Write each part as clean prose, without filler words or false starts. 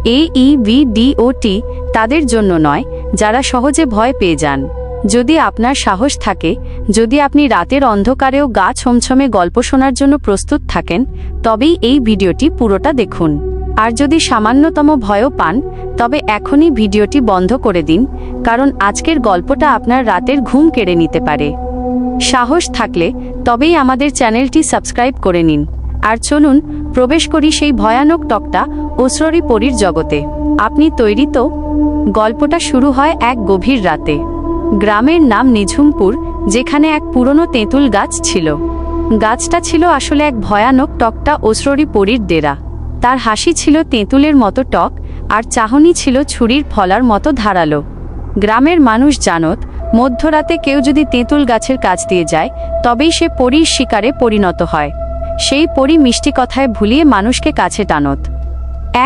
AEVDOT তাদের জন্য নয় যারা সহজে ভয় পেয়ে যান। যদি আপনার সাহস থাকে, যদি আপনি রাতের অন্ধকারেও গা ছমছমে গল্প শোনার জন্য প্রস্তুত থাকেন, তবেই এই ভিডিওটি পুরোটা দেখুন। আর যদি সামান্যতম ভয়ও পান, তবে এখনই ভিডিওটি বন্ধ করে দিন, কারণ আজকের গল্পটা আপনার রাতের ঘুম কেড়ে নিতে পারে। সাহস থাকলে তবেই আমাদের চ্যানেলটি সাবস্ক্রাইব করে নিন। আর চলুন প্রবেশ করি সেই ভয়ানক টকটা অসররি পরীর জগতে। আপনি তৈরি তো? গল্পটা শুরু হয় এক গভীর রাতে। গ্রামের নাম নিঝুমপুর, যেখানে এক পুরনো তেঁতুল গাছ ছিল। গাছটা ছিল আসলে এক ভয়ানক টকটা অসররি পরীর ডেরা। তার হাসি ছিল তেঁতুলের মতো টক, আর চাহনি ছিল ছুরির ফলার মতো ধারালো। গ্রামের মানুষ জানত, মধ্যরাতে কেউ যদি তেঁতুল গাছের কাছ দিয়ে যায়, তবেই সে পরীর শিকারে পরিণত হয়। সেই পরী মিষ্টি কথায় ভুলিয়ে মানুষকে কাছে টানত।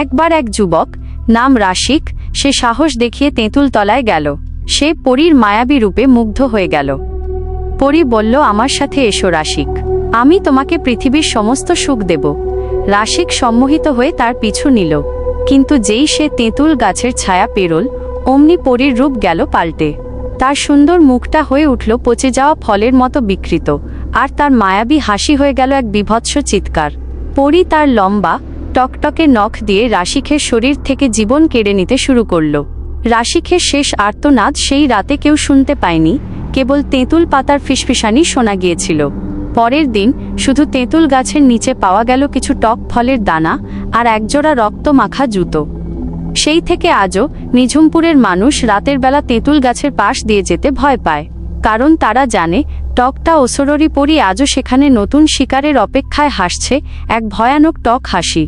একবার এক যুবক, নাম রাশিক, সে সাহস দেখিয়ে তেঁতুল তলায় গেল। সে পরীর মায়াবী রূপে মুগ্ধ হয়ে গেল। পরী বলল, আমার সাথে এসো রাশিক, আমি তোমাকে পৃথিবীর সমস্ত সুখ দেব। রাশিক সম্মোহিত হয়ে তার পিছু নিল। কিন্তু যেই সে তেঁতুল গাছের ছায়া পেরোল, অমনি পরীর রূপ গেল পাল্টে। তার সুন্দর মুখটা হয়ে উঠল পচে যাওয়া ফলের মতো বিকৃত, আর তার মায়াবী হাসি হয়ে গেল এক বীভৎস চিৎকার। পরী তার লম্বা টকটকে নখ দিয়ে রাশিকের শরীর থেকে জীবন কেড়ে নিতে শুরু করল। রাশিকের শেষ আর্তনাদ সেই রাতে কেউ শুনতে পায়নি, কেবল তেঁতুল পাতার ফিসফিসানি শোনা গিয়েছিল। পরের দিন শুধু তেঁতুল গাছের নিচে পাওয়া গেল কিছু টক ফলের দানা আর একজোড়া রক্ত মাখা জুতো। সেই থেকে আজও নিঝুমপুরের মানুষ রাতের বেলা তেঁতুল গাছের পাশ দিয়ে যেতে ভয় পায়, কারণ তারা জানে টকটা অসররি পরী আজও সেখানে নতুন শিকারের অপেক্ষায় হাসছে, এক ভয়ানক টক হাসি।